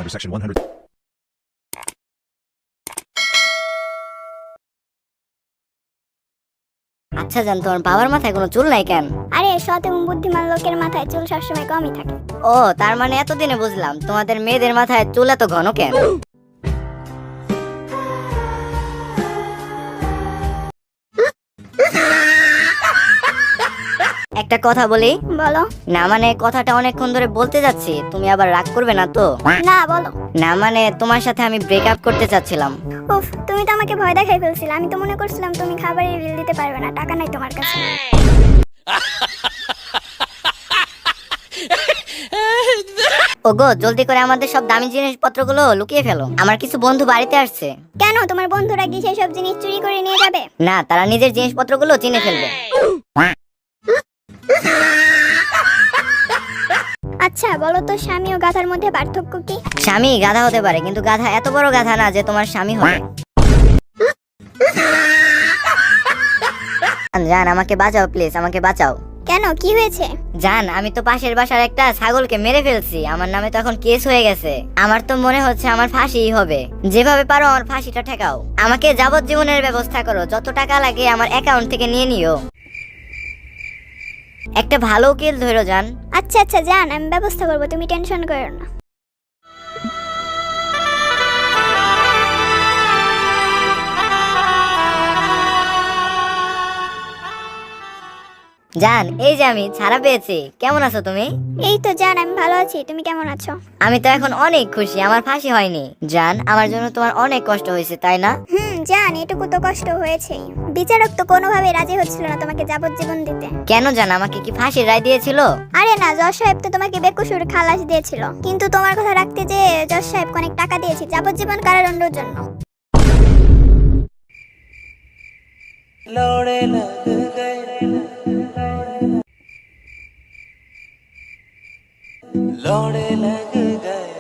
under section 100. আচ্ছা জান, তোমার বাবার মাথায় কোনো চুল নাই কেন? আরে সৎ এবং বুদ্ধিমান লোকের মাথায় চুল সবসময় কমই থাকে। ও, তার মানে এতদিনে বুঝলাম তোমাদের মেয়েদের মাথায় চুল এত ঘন কেন। একটা কথা বলি? বলো। না মানে কথাটা অনেকক্ষণ ধরে বলতে যাচ্ছি, তুমি আবার রাগ করবে না তো? না বলো। না মানে তোমার সাথে আমি ব্রেকআপ করতে চাচ্ছিলাম। উফ, তুমি তো আমাকে ভয় দেখাই ফেলছিলে। আমি তো মনে করছিলাম তুমি খাবারের বিল দিতে পারবে না, টাকা নাই তোমার কাছে। ওগো, জলদি করে আমাদের সব দামি জিনিসপত্রগুলো লুকিয়ে ফেলো, আমার কিছু বন্ধু বাড়িতে আসছে। কেন, তোমার বন্ধুরা কি সেই সব জিনিস চুরি করে নিয়ে যাবে? না, তারা নিজের জিনিসপত্রগুলো চিনে ফেলবে। আচ্ছা বলো তো, স্বামী ও গাধার মধ্যে পার্থক্য কি? স্বামী গাধা হতে পারে, কিন্তু গাধা এত বড় গাধা না যে তোমার স্বামী হবে। জান, আমাকে বাঁচাও প্লিজ, আমাকে বাঁচাও। কেন, কি হয়েছে? জান, আমি তো পাশের বাসার একটা ছাগলকে মেরে ফেলছি, আমার নামে তো এখন কেস হয়ে গেছে। আমার তো মনে হচ্ছে আমার ফাঁসিই হবে। যেভাবে পারো আমার ফাঁসিটা ঠেকাও, আমাকে যাবজ্জীবনের ব্যবস্থা করো, যত টাকা লাগে আমার অ্যাকাউন্ট থেকে নিয়ে নিও। একটা ভালো উকিল ধরো জান। আচ্ছা আচ্ছা জান, আমি ব্যবস্থা করবো, তুমি টেনশন করো না। জান, এই যে আমি ছাড়া পেয়েছি। কেমন আছো তুমি? এই তো জান, আমি ভালো আছি, তুমি কেমন আছো? আমি তো এখন অনেক খুশি, আমার ফাঁসি হয়নি। জান, আমার জন্য তোমার অনেক কষ্ট হয়েছে তাই না? জান, এটুকু তো কষ্ট হয়েছেই। বিচারক তো কোনোভাবে রাজি হচ্ছিল না তোমাকে যাবজ্জীবন দিতে। কেন জান, আমাকে কি ফাঁসির রায় দিয়েছিল? আরে না, জজ সাহেব তো তোমাকে বেকসুর খালাস দিয়েছিল, কিন্তু তোমার কথা রাখতে যে জজ সাহেব অনেক টাকা দিয়েছে যাবজ্জীবন কারাদণ্ডের জন্য। लौड़े लग गए लौड़े लग गए